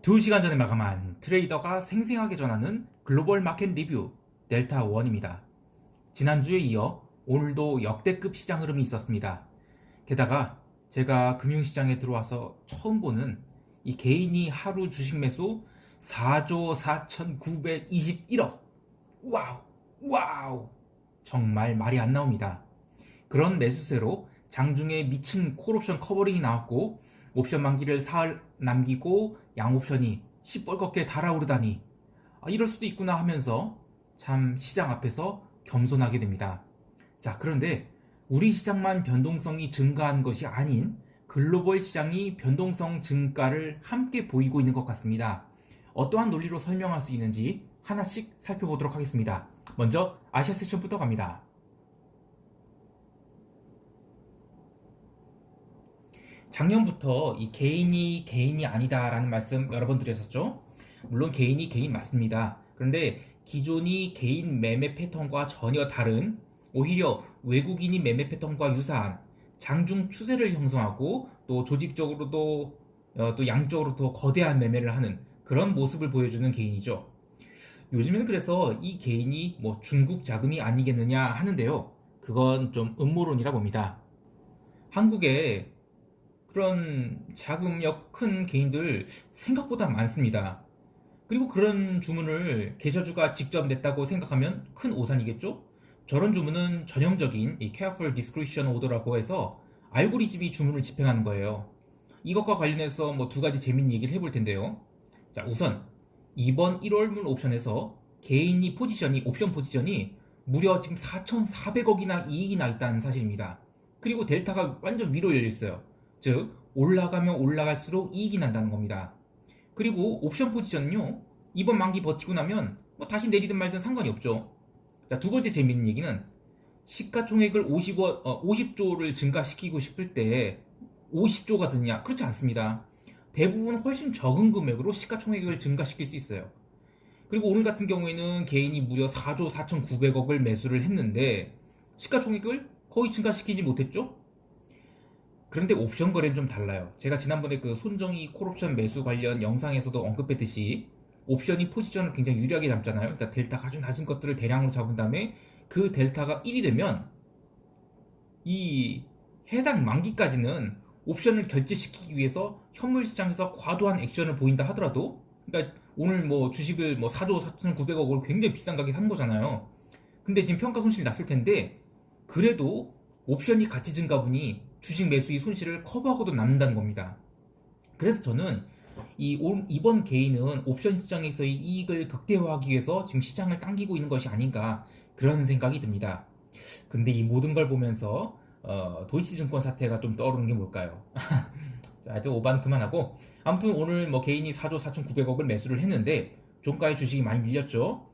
2시간 전에 마감한 트레이더가 생생하게 전하는 글로벌 마켓 리뷰 델타1입니다. 지난주에 이어 오늘도 역대급 시장 흐름이 있었습니다. 게다가 제가 금융시장에 들어와서 처음 보는 이 개인이 하루 주식 매수 4조 4,921억. 와우, 와우. 정말 말이 안 나옵니다. 그런 매수세로 장중에 미친 콜옵션 커버링이 나왔고 옵션 만기를 사흘 남기고 양옵션이 시뻘겋게 달아오르다니 이럴 수도 있구나 하면서 참 시장 앞에서 겸손하게 됩니다. 자, 그런데 우리 시장만 변동성이 증가한 것이 아닌 글로벌 시장이 변동성 증가를 함께 보이고 있는 것 같습니다. 어떠한 논리로 설명할 수 있는지 하나씩 살펴보도록 하겠습니다. 먼저 아시아 세션부터 갑니다. 작년부터 이 개인이 아니다라는 말씀 여러 번 드렸었죠. 물론 개인이 개인 맞습니다. 그런데 기존이 개인 매매 패턴과 전혀 다른, 오히려 외국인이 매매 패턴과 유사한 장중 추세를 형성하고 또 조직적으로도 또 양적으로 더 거대한 매매를 하는 그런 모습을 보여주는 개인이죠. 요즘에는 그래서 이 개인이 뭐 중국 자금이 아니겠느냐 하는데요. 그건 좀 음모론이라 봅니다. 한국에 그런 자금력 큰 개인들 생각보다 많습니다. 그리고 그런 주문을 계좌주가 직접 냈다고 생각하면 큰 오산이겠죠? 저런 주문은 전형적인 이 Careful Discretion Order라고 해서 알고리즘이 주문을 집행하는 거예요. 이것과 관련해서 뭐 두 가지 재밌는 얘기를 해볼 텐데요. 자, 우선 이번 1월물 옵션에서 개인이 옵션 포지션이 무려 지금 4,400억이나 이익이 나 있다는 사실입니다. 그리고 델타가 완전 위로 열려 있어요. 즉 올라가면 올라갈수록 이익이 난다는 겁니다. 그리고 옵션 포지션은요, 이번 만기 버티고 나면 뭐 다시 내리든 말든 상관이 없죠. 자, 두 번째 재밌는 얘기는 시가총액을 50조를 증가시키고 싶을 때 50조가 드냐? 그렇지 않습니다. 대부분 훨씬 적은 금액으로 시가총액을 증가시킬 수 있어요. 그리고 오늘 같은 경우에는 개인이 무려 4조 4,900억을 매수를 했는데 시가총액을 거의 증가시키지 못했죠? 그런데 옵션 거래는 좀 달라요. 제가 지난번에 그 손정희 콜옵션 매수 관련 영상에서도 언급했듯이 옵션이 포지션을 굉장히 유리하게 잡잖아요. 그러니까 델타가 아주 낮은 것들을 대량으로 잡은 다음에 그 델타가 1이 되면 이 해당 만기까지는 옵션을 결제시키기 위해서 현물 시장에서 과도한 액션을 보인다 하더라도, 그러니까 오늘 뭐 주식을 뭐 4조 4,900억을 굉장히 비싼 가격에 산 거잖아요. 근데 지금 평가 손실이 났을 텐데 그래도 옵션이 가치 증가분이 주식 매수의 손실을 커버하고도 남는다는 겁니다. 그래서 저는 이번 개인은 옵션 시장에서의 이익을 극대화하기 위해서 지금 시장을 당기고 있는 것이 아닌가 그런 생각이 듭니다. 근데 이 모든 걸 보면서 도이치증권 사태가 좀 떠오르는 게 뭘까요? 하여튼 오반 그만하고, 아무튼 오늘 뭐 개인이 4조 4,900억을 매수를 했는데 종가의 주식이 많이 밀렸죠.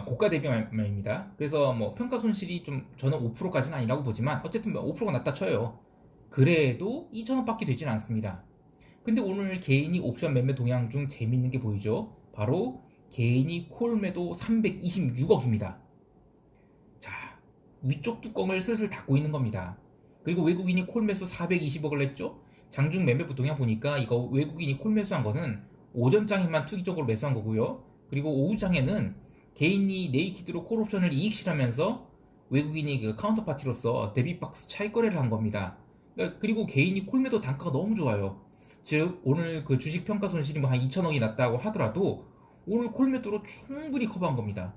고가 대비 말입니다. 그래서 뭐 평가 손실이 좀 저는 5%까지는 아니라고 보지만 어쨌든 5%가 낮다 쳐요. 그래도 2,000원밖에 되진 않습니다. 근데 오늘 개인이 옵션 매매 동향 중 재밌는 게 보이죠. 바로 개인이 콜 매도 326억입니다. 자, 위쪽 뚜껑을 슬슬 닫고 있는 겁니다. 그리고 외국인이 콜 매수 420억을 냈죠. 장중 매매 동향 보니까 이거 외국인이 콜 매수한 거는 오전장에만 투기적으로 매수한 거고요. 그리고 오후장에는 개인이 네이키드로 콜옵션을 이익 실하면서 외국인이 그 카운터파티로서 데뷔박스 차익 거래를 한 겁니다. 그리고 개인이 콜매도 단가가 너무 좋아요. 즉 오늘 그 주식 평가 손실이 뭐 한 2천억이 났다고 하더라도 오늘 콜매도로 충분히 커버한 겁니다.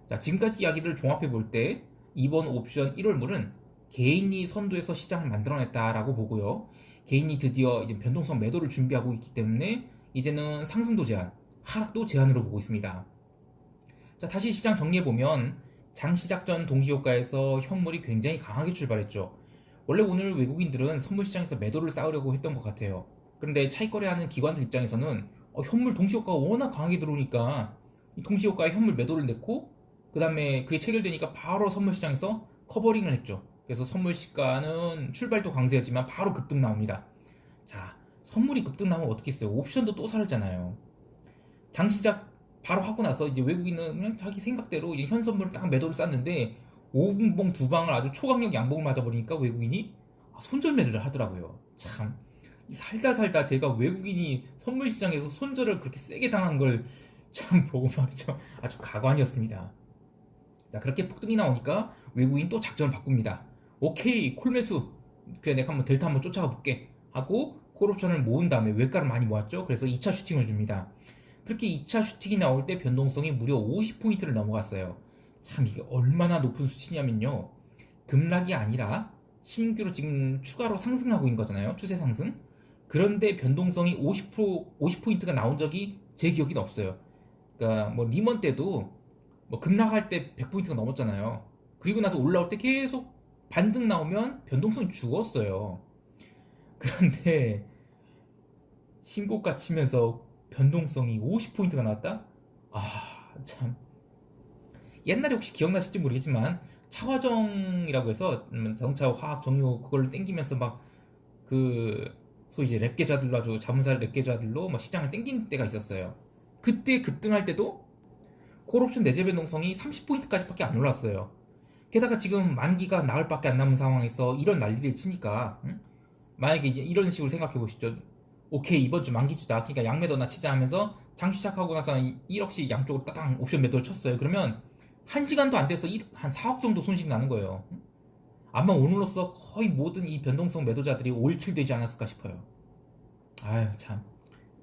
자, 지금까지 이야기를 종합해 볼 때 이번 옵션 1월물은 개인이 선도해서 시장을 만들어냈다라고 보고요. 개인이 드디어 이제 변동성 매도를 준비하고 있기 때문에 이제는 상승도 제한, 하락도 제한으로 보고 있습니다. 자, 다시 시장 정리해보면 장 시작 전 동시효과에서 현물이 굉장히 강하게 출발했죠. 원래 오늘 외국인들은 선물시장에서 매도를 쌓으려고 했던 것 같아요. 그런데 차익 거래하는 기관들 입장에서는 현물 동시효과가 워낙 강하게 들어오니까 이 동시효과에 현물 매도를 냈고 그 다음에 그게 체결되니까 바로 선물시장에서 커버링을 했죠. 그래서 선물시가는 출발도 강세였지만 바로 급등 나옵니다. 자, 선물이 급등 나오면 어떻게 했어요? 옵션도 또 살잖아요. 장 시작 바로 하고 나서 이제 외국인은 그냥 자기 생각대로 이제 현 선물을 딱 매도를 쌌는데 5분봉 두 방을 아주 초강력 양봉을 맞아버리니까 외국인이 손절 매도를 하더라고요. 참 살다 살다 제가 외국인이 선물 시장에서 손절을 그렇게 세게 당한 걸 참 보고 말이죠. 아주 가관이었습니다. 자, 그렇게 폭등이 나오니까 외국인 또 작전을 바꿉니다. 오케이, 콜매수. 그래, 내가 한번 델타 한번 쫓아가 볼게. 하고 콜옵션을 모은 다음에 외가를 많이 모았죠. 그래서 2차 슈팅을 줍니다. 그렇게 2차 슈팅이 나올 때 변동성이 무려 50포인트를 넘어갔어요. 참 이게 얼마나 높은 수치냐면요. 급락이 아니라 신규로 지금 추가로 상승하고 있는 거잖아요. 추세 상승. 그런데 변동성이 50포인트가 나온 적이 제 기억이 없어요. 그러니까 뭐 리먼 때도 뭐 급락할 때 100포인트가 넘었잖아요. 그리고 나서 올라올 때 계속 반등 나오면 변동성이 죽었어요. 그런데 신고가 치면서 변동성이 50포인트가 나왔다? 아, 참. 옛날에 혹시 기억나실지 모르겠지만 차화정이라고 해서 자동차 화학 정유 그걸 땡기면서 막 그 소위 이제 랩계좌들로 아주 자문사 랩계좌들로 막 시장을 땡긴 때가 있었어요. 그때 급등할 때도 콜옵션 내재 변동성이 30포인트까지밖에 안 올랐어요. 게다가 지금 만기가 나흘밖에 안 남은 상황에서 이런 난리를 치니까 만약에 이제 이런 식으로 생각해 보시죠. 오케이, 이번 주 만기주다. 그러니까 양매도나 치자 하면서 장 시작하고 나서 1억씩 양쪽으로 따당 옵션 매도를 쳤어요. 그러면 1시간도 안 돼서 한 4억 정도 손실 나는 거예요. 아마 오늘로써 거의 모든 이 변동성 매도자들이 올킬 되지 않았을까 싶어요. 아유, 참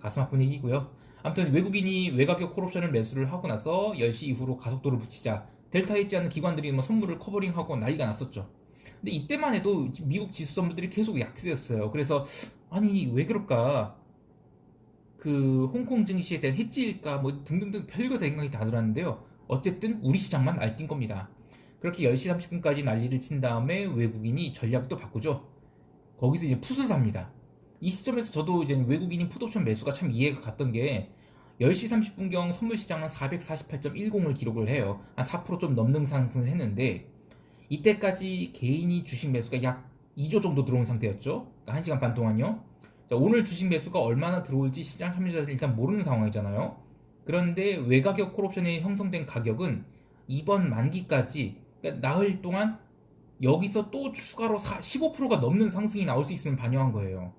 가슴 아픈 얘기고요. 아무튼 외국인이 외가격 콜옵션을 매수를 하고 나서 10시 이후로 가속도를 붙이자 델타 해지 하는 기관들이 뭐 선물을 커버링하고 난리가 났었죠. 근데 이때만 해도 미국 지수 선물들이 계속 약세였어요. 그래서 아니 왜 그럴까? 그 홍콩 증시에 대한 해지일까 뭐 등등등 별거 생각이 다 들었는데요. 어쨌든 우리 시장만 날뛴 겁니다. 그렇게 10시 30분까지 난리를 친 다음에 외국인이 전략을 또 바꾸죠. 거기서 이제 풋을 삽니다. 이 시점에서 저도 이제 외국인인 풋옵션 매수가 참 이해가 갔던 게 10시 30분경 선물 시장은 448.10을 기록을 해요. 한 4%좀 넘는 상승을 했는데 이때까지 개인이 주식 매수가 약 2조 정도 들어온 상태였죠. 그러니까 1시간 반 동안요. 자, 오늘 주식 매수가 얼마나 들어올지 시장 참여자들은 일단 모르는 상황이잖아요. 그런데 외가격 콜옵션에 형성된 가격은 이번 만기까지 그러니까 나흘 동안 여기서 또 추가로 15%가 넘는 상승이 나올 수 있으면 반영한 거예요.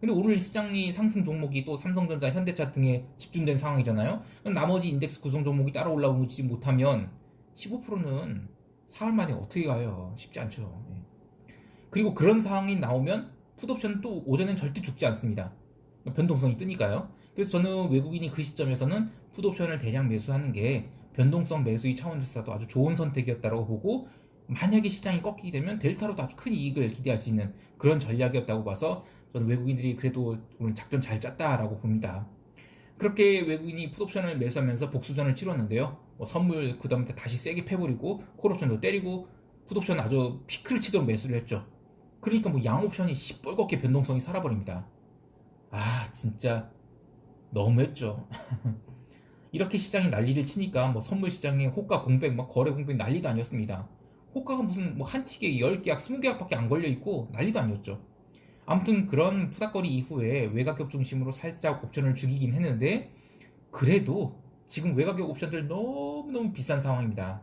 근데 오늘 시장이 상승 종목이 또 삼성전자, 현대차 등에 집중된 상황이잖아요. 그럼 나머지 인덱스 구성 종목이 따라 올라오지 못하면 15%는 사흘 만에 어떻게 가요? 쉽지 않죠. 예. 그리고 그런 상황이 나오면 풋옵션은 또 오전엔 절대 죽지 않습니다. 변동성이 뜨니까요. 그래서 저는 외국인이 그 시점에서는 풋옵션을 대량 매수하는 게 변동성 매수의 차원에서도 아주 좋은 선택이었다고 보고 만약에 시장이 꺾이게 되면 델타로도 아주 큰 이익을 기대할 수 있는 그런 전략이었다고 봐서 저는 외국인들이 그래도 오늘 작전 잘 짰다라고 봅니다. 그렇게 외국인이 풋옵션을 매수하면서 복수전을 치렀는데요. 뭐 선물 그 다음에 다시 세게 패버리고 콜옵션도 때리고 풋옵션 아주 피크를 치도록 매수를 했죠. 그러니까 뭐 양옵션이 시뻘겋게 변동성이 살아버립니다. 아 진짜 너무했죠. 이렇게 시장이 난리를 치니까 뭐 선물 시장에 호가 공백, 막 거래 공백 난리도 아니었습니다. 호가가 무슨 뭐 한 틱에 10계약, 20계약밖에 안 걸려 있고 난리도 아니었죠. 아무튼 그런 푸닥거리 이후에 외가격 중심으로 살짝 옵션을 죽이긴 했는데 그래도 지금 외가격 옵션들 너무너무 비싼 상황입니다.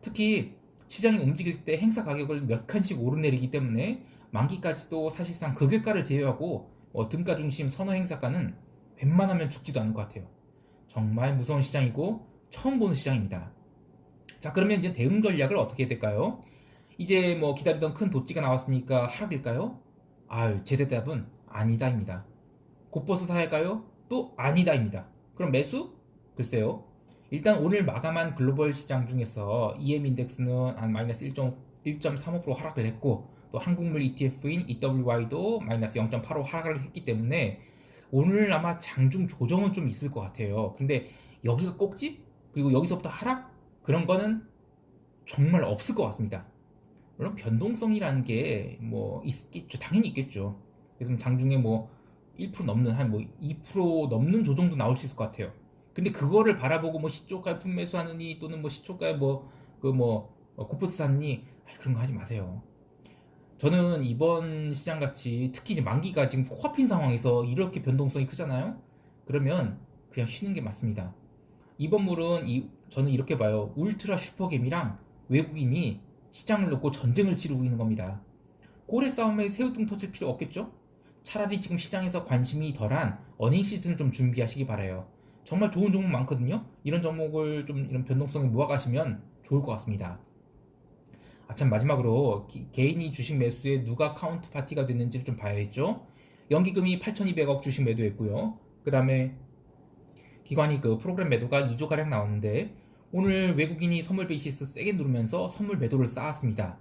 특히 시장이 움직일 때 행사 가격을 몇 칸씩 오르내리기 때문에 만기까지도 사실상 극외가를 제외하고 등가 중심 선호 행사가는 웬만하면 죽지도 않을 것 같아요. 정말 무서운 시장이고 처음 보는 시장입니다. 자, 그러면 이제 대응 전략을 어떻게 해야 될까요? 이제 뭐 기다리던 큰 도치가 나왔으니까 하락일까요? 아유, 제 대답은 아니다입니다. 곧버스 사야할까요? 또 아니다입니다. 그럼 매수? 글쎄요. 일단 오늘 마감한 글로벌 시장 중에서 EM 인덱스는 한 마이너스 1.35% 하락을 했고 또 한국물 ETF인 EWY도 마이너스 0.85 하락을 했기 때문에 오늘 아마 장중 조정은 좀 있을 것 같아요. 근데 여기가 꼭지? 그리고 여기서부터 하락? 그런 거는 정말 없을 것 같습니다. 물론 변동성이라는 게 뭐 있겠죠. 당연히 있겠죠. 그래서 장중에 뭐 1% 넘는 한 뭐 2% 넘는 조정도 나올 수 있을 것 같아요. 근데 그거를 바라보고 뭐 시초가에 품매수하느니 또는 뭐 시초가에 고프스 사느니 그런 거 하지 마세요. 저는 이번 시장 같이 특히 이제 만기가 지금 코앞인 상황에서 이렇게 변동성이 크잖아요. 그러면 그냥 쉬는 게 맞습니다. 이번 물은 저는 이렇게 봐요. 울트라 슈퍼겜이랑 외국인이 시장을 놓고 전쟁을 치르고 있는 겁니다. 고래 싸움에 새우등 터질 필요 없겠죠? 차라리 지금 시장에서 관심이 덜한 어닝 시즌 좀 준비하시기 바라요. 정말 좋은 종목 많거든요. 이런 종목을 좀 이런 변동성에 모아가시면 좋을 것 같습니다. 참 마지막으로 개인이 주식 매수에 누가 카운트 파티가 됐는지를 좀 봐야겠죠. 연기금이 8,200억 주식 매도했고요. 그 다음에 기관이 그 프로그램 매도가 2조 가량 나왔는데 오늘 외국인이 선물 베이시스 세게 누르면서 선물 매도를 쌓았습니다.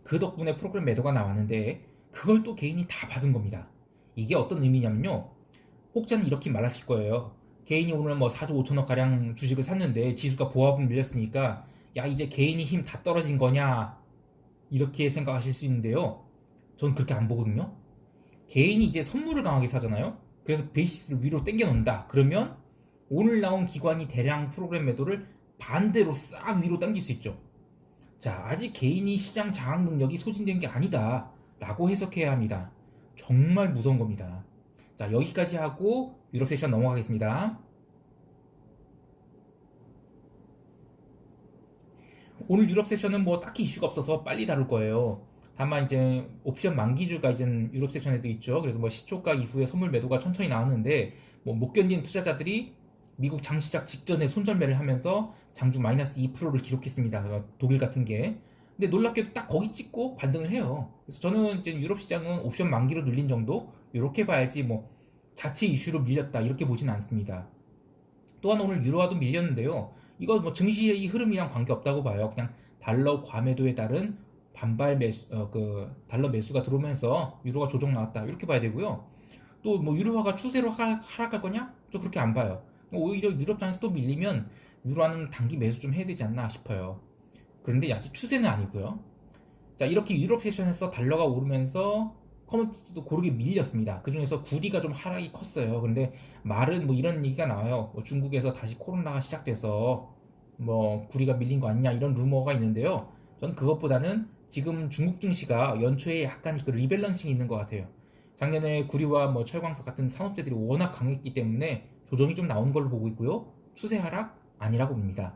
그 덕분에 프로그램 매도가 나왔는데 그걸 또 개인이 다 받은 겁니다. 이게 어떤 의미냐면요. 혹자는 이렇게 말하실 거예요. 개인이 오늘 뭐 4조 5천억 가량 주식을 샀는데 지수가 보합은 밀렸으니까 야 이제 개인이 힘 다 떨어진 거냐 이렇게 생각하실 수 있는데요. 전 그렇게 안 보거든요. 개인이 이제 선물을 강하게 사잖아요. 그래서 베이시스를 위로 당겨 놓는다. 그러면 오늘 나온 기관이 대량 프로그램 매도를 반대로 싹 위로 당길 수 있죠. 자, 아직 개인이 시장 장악 능력이 소진된 게 아니다 라고 해석해야 합니다. 정말 무서운 겁니다. 자, 여기까지 하고 유럽 세션 넘어가겠습니다. 오늘 유럽 세션은 뭐 딱히 이슈가 없어서 빨리 다룰 거예요. 다만 이제 옵션 만기주가 이제 유럽 세션에도 있죠. 그래서 뭐 시초가 이후에 선물 매도가 천천히 나왔는데 뭐 못 견디는 투자자들이 미국 장 시작 직전에 손절매를 하면서 장주 마이너스 2%를 기록했습니다. 독일 같은 게. 근데 놀랍게도 딱 거기 찍고 반등을 해요. 그래서 저는 이제 유럽 시장은 옵션 만기로 눌린 정도 이렇게 봐야지 뭐 자체 이슈로 밀렸다 이렇게 보진 않습니다. 또한 오늘 유로화도 밀렸는데요. 이거 뭐 증시의 흐름이랑 관계없다고 봐요. 그냥 달러 과매도에 따른 반발 매수, 달러 매수가 들어오면서 유로가 조정 나왔다. 이렇게 봐야 되고요. 또 뭐 유로화가 추세로 하락할 거냐? 좀 그렇게 안 봐요. 오히려 유럽장에서 또 밀리면 유로화는 단기 매수 좀 해야 되지 않나 싶어요. 그런데 아직 추세는 아니고요. 자, 이렇게 유럽 세션에서 달러가 오르면서 커머디티도 고르게 밀렸습니다. 그 중에서 구리가 좀 하락이 컸어요. 근데 말은 뭐 이런 얘기가 나와요. 뭐 중국에서 다시 코로나가 시작돼서 뭐 구리가 밀린 거 아니냐 이런 루머가 있는데요. 저는 그것보다는 지금 중국 증시가 연초에 약간 그 리밸런싱이 있는 것 같아요. 작년에 구리와 뭐 철광석 같은 산업재들이 워낙 강했기 때문에 조정이 좀 나온 걸로 보고 있고요. 추세 하락 아니라고 봅니다.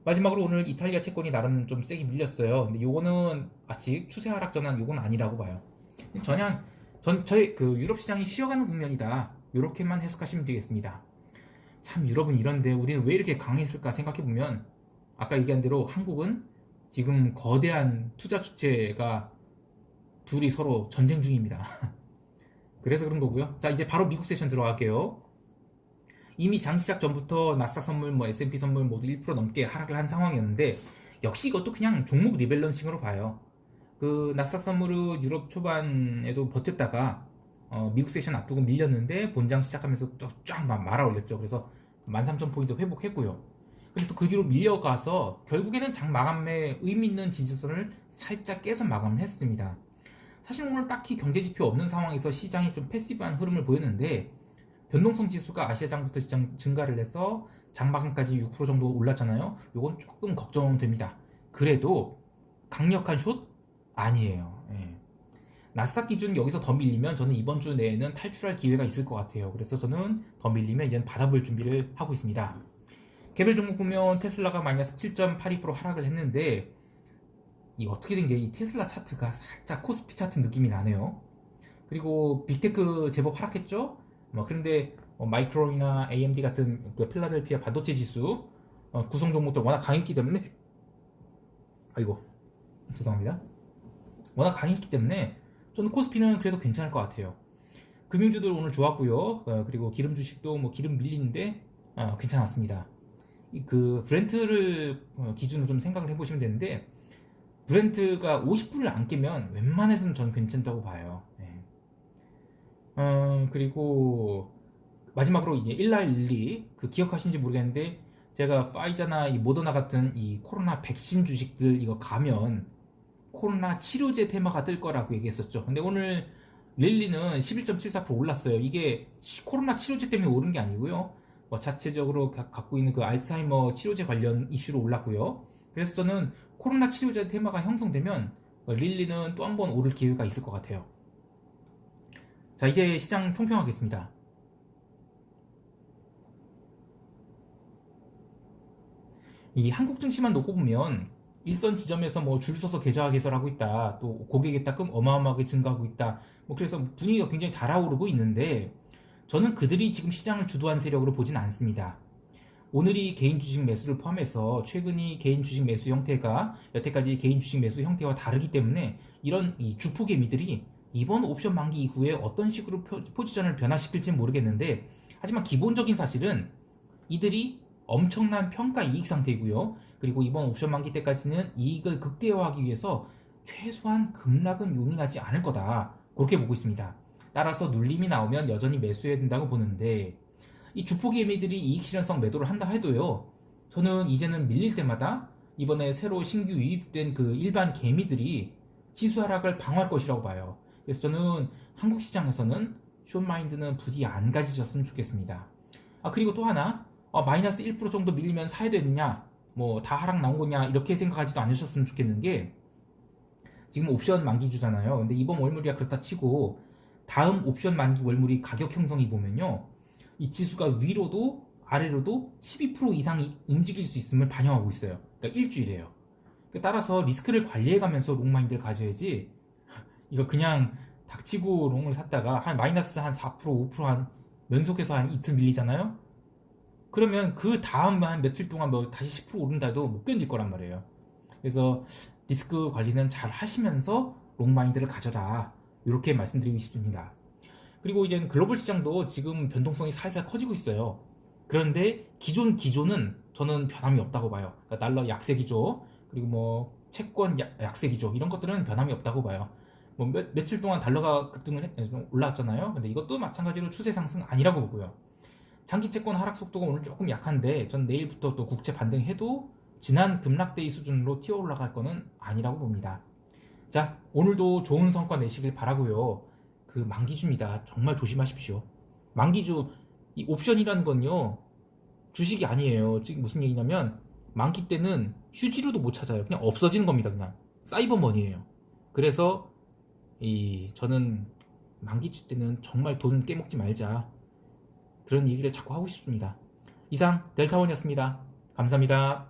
마지막으로 오늘 이탈리아 채권이 나름 좀 세게 밀렸어요. 근데 요거는 아직 추세 하락 전환 요건 아니라고 봐요. 저희 그 유럽 시장이 쉬어가는 국면이다. 이렇게만 해석하시면 되겠습니다. 참 유럽은 이런데 우리는 왜 이렇게 강했을까 생각해 보면 아까 얘기한 대로 한국은 지금 거대한 투자 주체가 둘이 서로 전쟁 중입니다. 그래서 그런 거고요. 자, 이제 바로 미국 세션 들어갈게요. 이미 장 시작 전부터 나스닥 선물, 뭐 S&P 선물 모두 1% 넘게 하락을 한 상황이었는데 역시 이것도 그냥 종목 리밸런싱으로 봐요. 그 나스닥 선물은 유럽 초반에도 버텼다가 미국 세션 앞두고 밀렸는데 본장 시작하면서 또 쫙 말아 올렸죠. 그래서 13,000포인트 회복했고요. 근데 또 그 뒤로 밀려가서 결국에는 장 마감에 의미 있는 지지선을 살짝 깨서 마감을 했습니다. 사실 오늘 딱히 경제 지표 없는 상황에서 시장이 좀 패시브한 흐름을 보였는데 변동성 지수가 아시아장부터 시장 증가를 해서 장마감까지 6% 정도 올랐잖아요. 이건 조금 걱정됩니다. 그래도 강력한 숏 아니에요. 예. 나스닥 기준 여기서 더 밀리면 저는 이번 주 내에는 탈출할 기회가 있을 것 같아요. 그래서 저는 더 밀리면 이제는 받아볼 준비를 하고 있습니다. 개별 종목 보면 테슬라가 마이너스 7.82% 하락을 했는데 이 어떻게 된 게 이 테슬라 차트가 살짝 코스피 차트 느낌이 나네요. 그리고 빅테크 제법 하락했죠. 그런데 마이크론이나 AMD 같은 그 필라델피아 반도체 지수 구성 종목들 워낙 강했기 때문에 아이고 죄송합니다. 워낙 강했기 때문에 저는 코스피는 그래도 괜찮을 것 같아요. 금융주들 오늘 좋았고요. 그리고 기름 주식도 뭐 기름 밀리는데 괜찮았습니다. 그 브렌트를 기준으로 좀 생각을 해보시면 되는데 브렌트가 50불을 안 깨면 웬만해서는 전 괜찮다고 봐요. 네. 그리고 마지막으로 이제 1112 그 기억하시는지 모르겠는데 제가 파이자나 이 모더나 같은 이 코로나 백신 주식들 이거 가면 코로나 치료제 테마가 뜰 거라고 얘기했었죠. 근데 오늘 릴리는 11.74% 올랐어요. 이게 코로나 치료제 때문에 오른 게 아니고요. 뭐 자체적으로 갖고 있는 그 알츠하이머 치료제 관련 이슈로 올랐고요. 그래서 저는 코로나 치료제 테마가 형성되면 릴리는 또 한 번 오를 기회가 있을 것 같아요. 자, 이제 시장 총평하겠습니다. 이 한국 증시만 놓고 보면 일선 지점에서 뭐 줄 서서 계좌 개설하고 있다. 또 고객의 따금 어마어마하게 증가하고 있다. 뭐 그래서 분위기가 굉장히 달아오르고 있는데 저는 그들이 지금 시장을 주도한 세력으로 보진 않습니다. 오늘이 개인 주식 매수를 포함해서 최근이 개인 주식 매수 형태가 여태까지 개인 주식 매수 형태와 다르기 때문에 이런 이 주포 개미들이 이번 옵션 만기 이후에 어떤 식으로 포지션을 변화시킬지 모르겠는데 하지만 기본적인 사실은 이들이 엄청난 평가 이익 상태이고요. 그리고 이번 옵션 만기 때까지는 이익을 극대화하기 위해서 최소한 급락은 용인하지 않을 거다. 그렇게 보고 있습니다. 따라서 눌림이 나오면 여전히 매수해야 된다고 보는데 이 주포 개미들이 이익 실현성 매도를 한다 해도요. 저는 이제는 밀릴 때마다 이번에 새로 신규 유입된 그 일반 개미들이 지수 하락을 방어할 것이라고 봐요. 그래서 저는 한국 시장에서는 숏마인드는 부디 안 가지셨으면 좋겠습니다. 그리고 또 하나 마이너스 1% 정도 밀리면 사야 되느냐 뭐 다 하락 나온 거냐 이렇게 생각하지도 않으셨으면 좋겠는 게 지금 옵션 만기주잖아요. 근데 이번 월물이야 그렇다 치고 다음 옵션 만기 월물이 가격 형성이 보면요. 이 지수가 위로도 아래로도 12% 이상이 움직일 수 있음을 반영하고 있어요. 그러니까 일주일에요. 따라서 리스크를 관리해가면서 롱마인드를 가져야지 이거 그냥 닥치고 롱을 샀다가 한 마이너스 한 4%, 5%한 연속해서 한 이틀 밀리잖아요. 그러면 그 다음 한 며칠 동안 뭐 다시 10% 오른다 해도 못 견딜 거란 말이에요. 그래서 리스크 관리는 잘 하시면서 롱마인드를 가져라. 이렇게 말씀드리고 싶습니다. 그리고 이제 글로벌 시장도 지금 변동성이 살살 커지고 있어요. 그런데 기존은 저는 변함이 없다고 봐요. 그러니까 달러 약세 기조, 그리고 뭐 채권 약세 기조 이런 것들은 변함이 없다고 봐요. 뭐 며칠 동안 달러가 급등을 올라왔잖아요. 근데 이것도 마찬가지로 추세 상승 아니라고 보고요. 장기 채권 하락 속도가 오늘 조금 약한데 전 내일부터 또 국채 반등해도 지난 급락대이 수준으로 튀어 올라갈 거는 아니라고 봅니다. 자, 오늘도 좋은 성과 내시길 바라고요. 그 만기주입니다. 정말 조심하십시오. 만기주 이 옵션이라는 건요. 주식이 아니에요. 지금 무슨 얘기냐면 만기 때는 휴지로도 못 찾아요. 그냥 없어지는 겁니다. 그냥 사이버머니예요. 그래서 저는 만기주 때는 정말 돈 깨먹지 말자. 그런 얘기를 자꾸 하고 싶습니다. 이상 델타원이었습니다. 감사합니다.